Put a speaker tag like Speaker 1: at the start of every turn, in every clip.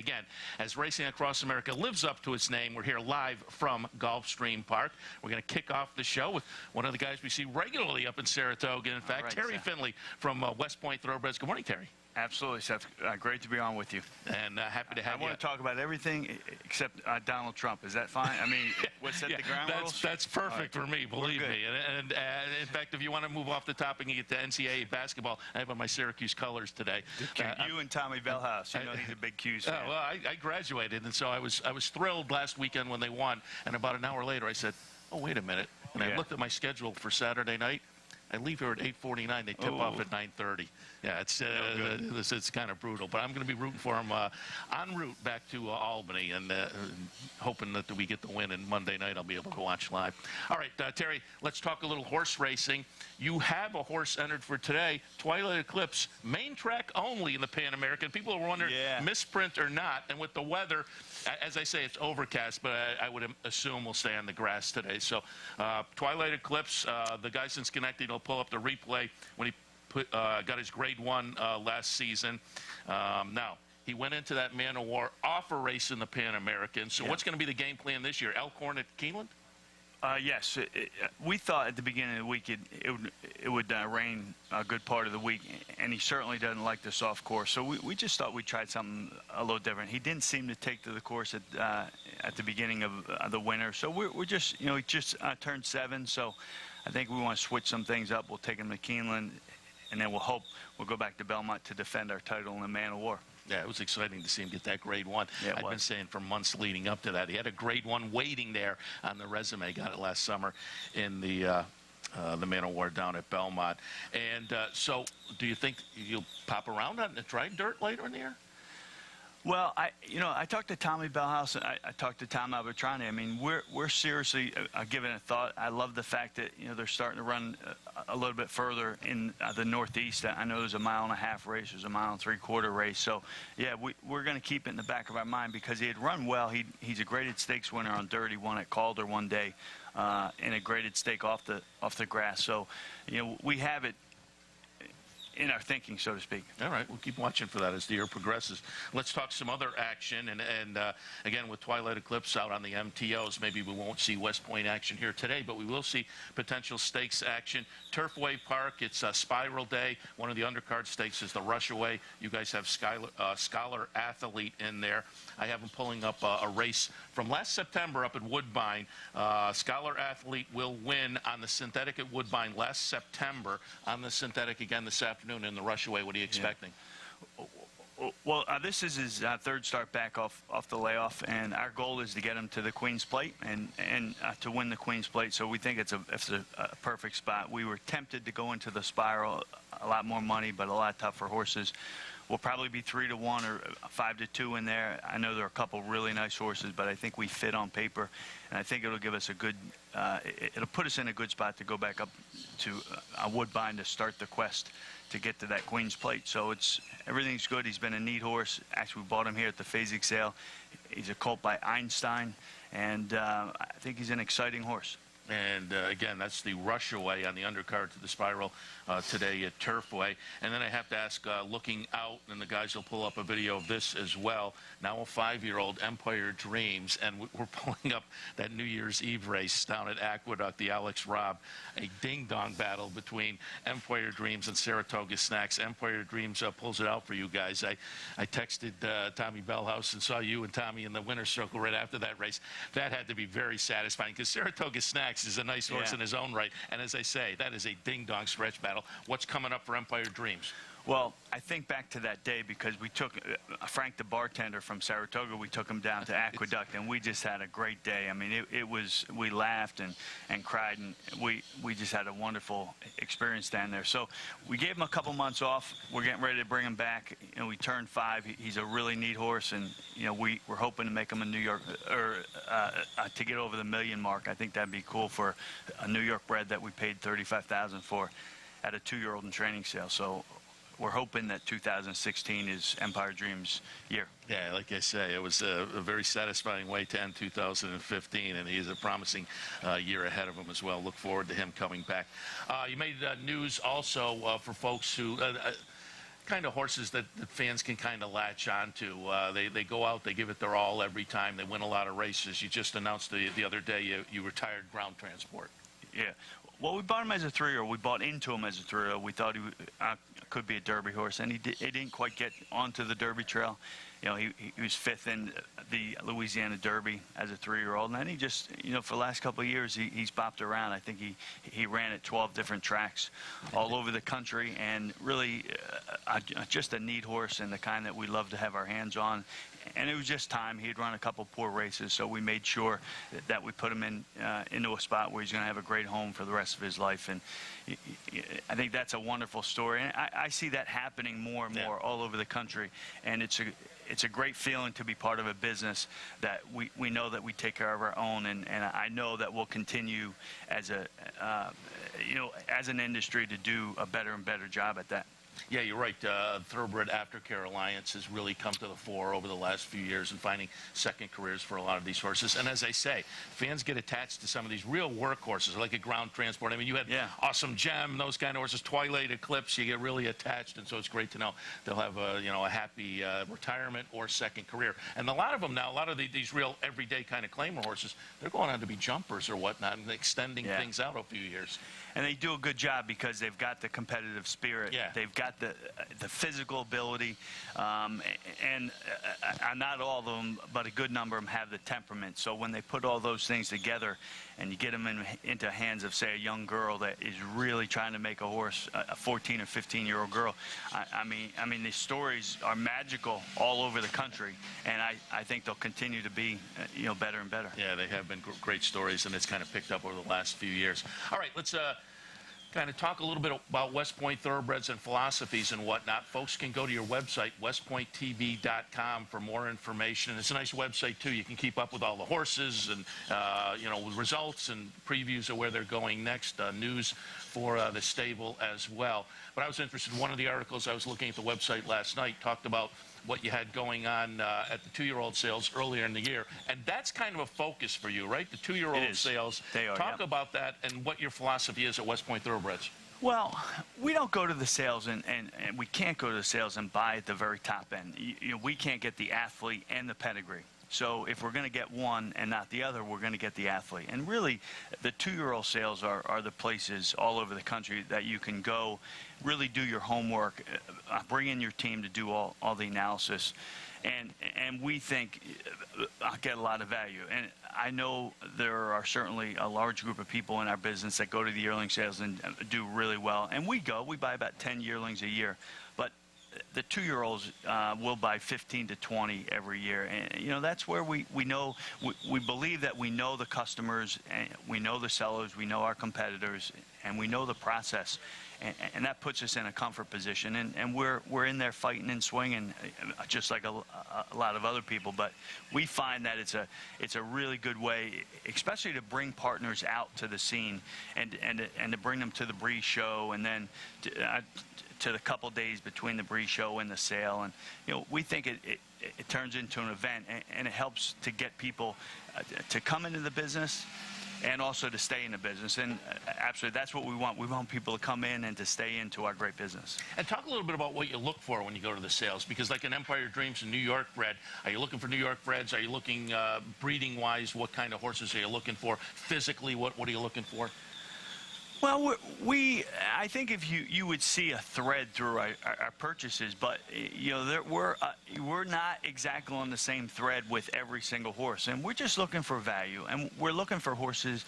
Speaker 1: Again, as Racing Across America lives up to its name, we're here live from Gulfstream Park. We're going to kick off the show with one of the guys we see regularly up in Saratoga. In fact, Terry Finley from West Point Thoroughbreds. Good morning, Terry.
Speaker 2: Absolutely, Seth. Great to be on with you.
Speaker 1: And happy to have you.
Speaker 2: I want to talk about everything except Donald Trump. Is that fine? I mean, what's set the ground rules?
Speaker 1: That's perfect for me, believe me. And in fact, if you want to move off the topic and get to NCAA basketball, I have on my Syracuse colors today.
Speaker 2: You and Tommy Bellhouse. You know he's a big Q's fan.
Speaker 1: Well, I graduated, and so I was thrilled last weekend when they won. And about an hour later, I said, "Oh, wait a minute!" And I looked at my schedule for Saturday night. I leave here at 8:49. They tip off at 9:30. Yeah, it's kind of brutal. But I'm going to be rooting for them en route back to Albany and hoping that we get the win. And Monday night I'll be able to watch live. All right, Terry, let's talk a little horse racing. You have a horse entered for today, Twilight Eclipse, main track only in the Pan American. People are wondering, misprint or not. And with the weather, as I say, it's overcast, but I would assume we'll stay on the grass today. So Twilight Eclipse, the guys in Schenectady will pull up the replay when he got his grade 1 last season. Now, he went into that Man of War offer race in the Pan American. So what's going to be the game plan this year? Elkhorn at Keeneland?
Speaker 2: Yes. We thought at the beginning of the week it would rain a good part of the week, and he certainly doesn't like the soft course. So we just thought we'd try something a little different. He didn't seem to take to the course at the beginning of the winter. So we're just, he just turned 7. So I think we want to switch some things up. We'll take him to Keeneland, and then we'll go back to Belmont to defend our title in the Man of War.
Speaker 1: Yeah, it was exciting to see him get that grade 1.
Speaker 2: Yeah,
Speaker 1: I've been saying for months leading up to that. He had a grade 1 waiting there on the resume. Got it last summer in the Man of War down at Belmont. And so do you think you'll pop around on the dry dirt later in the year?
Speaker 2: Well, I talked to Tommy Bellhouse, and I talked to Tom Albertrani. I mean, we're seriously giving it a thought. I love the fact that they're starting to run a little bit further in the Northeast. I know there's a 1.5 mile race, there's a 1.75 mile race. So yeah, we're going to keep it in the back of our mind because he had run well. He's a graded stakes winner on dirt. He won at Calder one day in a graded stake off the grass. So we have it in our thinking, so to speak.
Speaker 1: All right, we'll keep watching for that as the year progresses. Let's talk some other action, and again, with Twilight Eclipse out on the MTOs, maybe we won't see West Point action here today, but we will see potential stakes action. Turfway Park, it's Spiral Day. One of the undercard stakes is the Rushaway. You guys have Scholar Athlete in there. I have them pulling up a race from last September up at Woodbine. Scholar Athlete will win on the synthetic at Woodbine last September, on the synthetic again this afternoon in the Rushaway. What are you expecting?
Speaker 2: Well, this is his third start back off the layoff, and our goal is to get him to the Queen's Plate and to win the Queen's Plate. So we think it's a perfect spot. We were tempted to go into the Spiral, a lot more money, but a lot tougher horses. We'll probably be 3-1 or 5-2 in there. I know there are a couple really nice horses, but I think we fit on paper, and I think it'll give us a good. It'll put us in a good spot to go back up to Woodbine to start the quest to get to that Queen's Plate. So everything's good. He's been a neat horse. Actually, we bought him here at the Fasig sale. He's a colt by Einstein, and I think he's an exciting horse.
Speaker 1: And again, that's the Rushaway on the undercard to the Spiral today at Turfway. And then I have to ask, looking out, and the guys will pull up a video of this as well. Now a 5-year-old Empire Dreams, and we're pulling up that New Year's Eve race down at Aqueduct, the Alex Robb, a ding-dong battle between Empire Dreams and Saratoga Snacks. Empire Dreams pulls it out for you guys. I texted Tommy Bellhouse and saw you and Tommy in the winner's circle right after that race. That had to be very satisfying because Saratoga Snacks is a nice horse in his own right. And as I say, that is a ding-dong stretch battle. What's coming up for Empire Dreams?
Speaker 2: Well, I think back to that day because we took Frank the bartender from Saratoga, we took him down to Aqueduct, and we just had a great day. I mean, it was, we laughed and cried, and we just had a wonderful experience down there. So we gave him a couple months off. We're getting ready to bring him back. We turned 5. He's a really neat horse, and we're hoping to make him a New York, or to get over the 1 million mark. I think that'd be cool for a New York bred that we paid $35,000 for at a 2-year-old in training sale. So we're hoping that 2016 is Empire Dreams' year.
Speaker 1: Yeah, like I say, it was a very satisfying way to end 2015, and he has a promising year ahead of him as well. Look forward to him coming back. You made news also for folks who kind kind of horses that fans can kind of latch on to. They go out, they give it their all every time. They win a lot of races. You just announced the other day you retired Ground Transport.
Speaker 2: Yeah. Well, we bought him as a 3-year-old. We bought into him as a 3-year-old. We thought he could be a Derby horse, and he didn't quite get onto the Derby trail. You know, he was 5th in the Louisiana Derby as a 3-year-old, and then he just, you know, for the last couple of years, he's bopped around. I think he ran at 12 different tracks all over the country, and really just a neat horse and the kind that we love to have our hands on. And it was just time. He had run a couple poor races, so we made sure that we put him into a spot where he's going to have a great home for the rest of his life. And I think that's a wonderful story. And I see that happening more and more all over the country. And it's a great feeling to be part of a business that we know that we take care of our own. And I know that we'll continue as as an industry to do a better and better job at that.
Speaker 1: Yeah, you're right. Thoroughbred Aftercare Alliance has really come to the fore over the last few years in finding second careers for a lot of these horses. And as I say, fans get attached to some of these real workhorses, like a Ground Transport. I mean, you had Awesome Gem, those kind of horses, Twilight Eclipse. You get really attached, and so it's great to know they'll have a happy retirement or second career. And a lot of them now, a lot of these real everyday kind of claimer horses, they're going on to be jumpers or whatnot and extending things out a few years.
Speaker 2: And they do a good job because they've got the competitive spirit.
Speaker 1: Yeah.
Speaker 2: They've got the physical ability, and not all of them, but a good number of them have the temperament. So when they put all those things together, and you get them into hands of, say, a young girl that is really trying to make a horse, a 14 or 15-year-old girl, I mean, the stories are magical all over the country, and I think they'll continue to be, better and better.
Speaker 1: Yeah, they have been great stories, and it's kind of picked up over the last few years. All right, let's kind of talk a little bit about West Point Thoroughbreds and philosophies and whatnot. Folks can go to your website, westpointtv.com, for more information. And it's a nice website, too. You can keep up with all the horses and, results and previews of where they're going next, news for the stable as well. But I was interested in one of the articles. I was looking at the website last night, talked about what you had going on at the 2-year-old sales earlier in the year. And that's kind of a focus for you, right? The 2-year-old sales.
Speaker 2: They are,
Speaker 1: Talk about that and what your philosophy is at West Point Thoroughbreds.
Speaker 2: Well, we don't go to the sales, and we can't go to the sales and buy at the very top end. We can't get the athlete and the pedigree. So if we're going to get one and not the other, we're going to get the athlete. And really, the 2-year-old sales are the places all over the country that you can go, really do your homework, bring in your team to do all the analysis. And we think I'll get a lot of value. And I know there are certainly a large group of people in our business that go to the yearling sales and do really well. And we buy about 10 yearlings a year. But the 2-year-olds will buy 15 to 20 every year. And, that's where we know, we believe that we know the customers, and we know the sellers, we know our competitors, and we know the process. And that puts us in a comfort position. And we're in there fighting and swinging, just like a lot of other people. But we find that it's a really good way, especially to bring partners out to the scene and to bring them to the Breeze show, and then to the couple days between the Breeze show and the sale. And we think it turns into an event, and it helps to get people to come into the business and also to stay in the business. And absolutely, that's what we want. We want people to come in and to stay into our great business.
Speaker 1: And talk a little bit about what you look for when you go to the sales, because like in Empire Dreams and New York bred, are you looking for New York breds? Are you looking breeding-wise? What kind of horses are you looking for? Physically, what are you looking for?
Speaker 2: Well, I think if you would see a thread through our purchases, but we're not exactly on the same thread with every single horse, and we're just looking for value, and we're looking for horses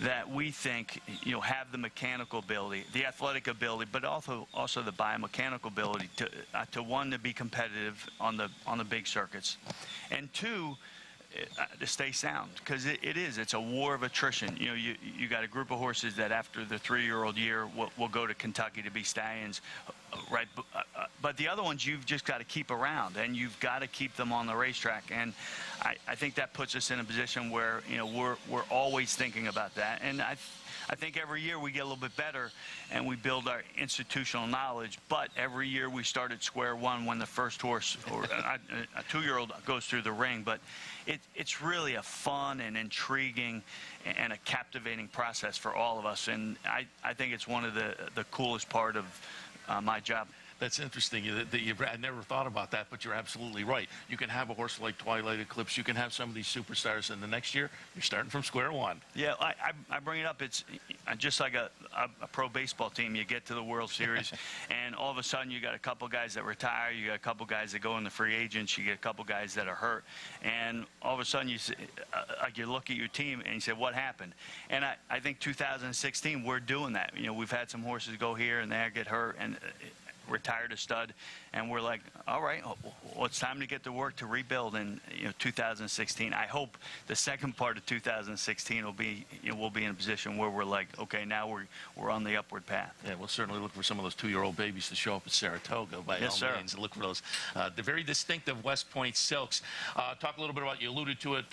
Speaker 2: that we think have the mechanical ability, the athletic ability, but also the biomechanical ability to one, to be competitive on the big circuits, and two, to stay sound, because it's a war of attrition. You got a group of horses that after the 3-year-old year will go to Kentucky to be stallions, right? But the other ones you've just got to keep around, and you've got to keep them on the racetrack. And I think that puts us in a position where we're always thinking about that. And I think every year we get a little bit better and we build our institutional knowledge, but every year we start at square one when the first horse or a 2-year-old goes through the ring. But it's really a fun and intriguing and a captivating process for all of us, and I think it's one of the coolest part of my job.
Speaker 1: That's interesting. I never thought about that, but you're absolutely right. You can have a horse like Twilight Eclipse. You can have some of these superstars, and the next year you're starting from square one.
Speaker 2: Yeah, I bring it up. It's just like a pro baseball team. You get to the World Series, and all of a sudden you got a couple guys that retire. You got a couple guys that go in the free agents. You get a couple guys that are hurt, and all of a sudden you look at your team and you say, what happened? And I think 2016 we're doing that. You know, we've had some horses go here and there, get hurt, and retired a stud, and we're like, all right, well, it's time to get to work to rebuild in 2016. I hope the second part of 2016 will be we'll be in a position where we're like, okay, now we're on the upward path.
Speaker 1: Yeah, we'll certainly look for some of those 2-year-old babies to show up at Saratoga by
Speaker 2: Yes,
Speaker 1: all
Speaker 2: sir.
Speaker 1: means. Look for those. The very distinctive West Point Silks. Talk a little bit about, you alluded to it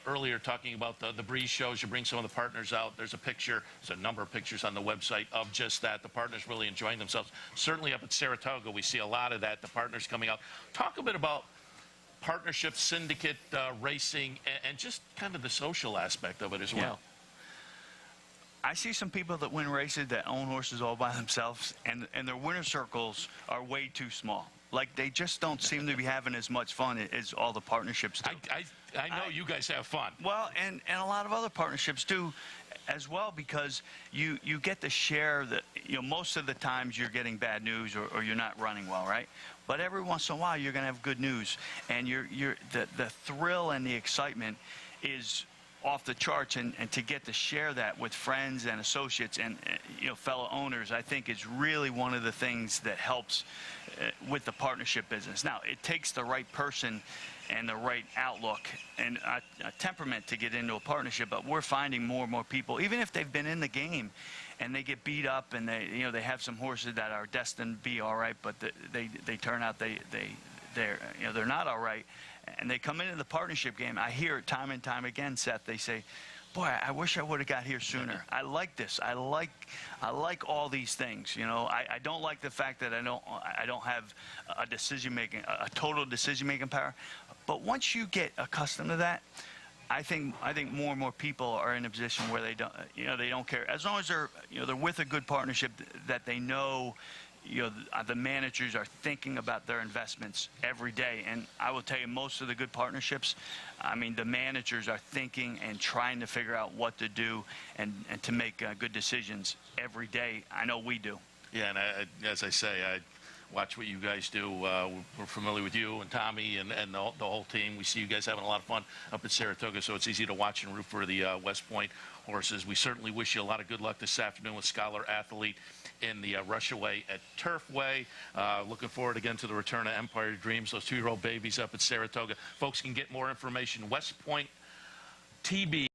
Speaker 1: earlier, talking about the breeze shows. You bring some of the partners out. There's a number of pictures on the website of just that. The partners really enjoying themselves. Certainly up at Saratoga, we see a lot of that, the partners coming out. Talk a bit about partnership, syndicate racing, and just kind of the social aspect of it as well.
Speaker 2: I see some people that win races that own horses all by themselves, and their winner circles are way too small. Like, they just don't seem to be having as much fun as all the partnerships do.
Speaker 1: I know you guys have fun.
Speaker 2: Well, and a lot of other partnerships do as well, because you get to share the, most of the times you're getting bad news or you're not running well, right? But every once in a while you're going to have good news, and the thrill and the excitement is off the charts, and to get to share that with friends and associates and fellow owners, I think is really one of the things that helps with the partnership business. Now, it takes the right person and the right outlook and a temperament to get into a partnership, but we're finding more and more people, even if they've been in the game and they get beat up and they have some horses that are destined to be all right, but they turn out they're not all right, and they come into the partnership game. I hear it time and time again, Seth. They say, boy, I wish I would have got here sooner. I like this. I like all these things. I don't like the fact that I don't have a total decision-making power. But once you get accustomed to that, I think more and more people are in a position where they don't care, as long as they're with a good partnership that they know. The managers are thinking about their investments every day. And I will tell you, most of the good partnerships, I mean, the managers are thinking and trying to figure out what to do and to make good decisions every day. I know we do.
Speaker 1: Yeah, and as I say, I watch what you guys do. We're familiar with you and Tommy and the whole team. We see you guys having a lot of fun up at Saratoga, so it's easy to watch and root for the West Point horses. We certainly wish you a lot of good luck this afternoon with Scholar Athlete in the Rushaway at Turfway. Looking forward again to the return of Empire Dreams, those 2-year-old babies up at Saratoga. Folks can get more information, West Point TB.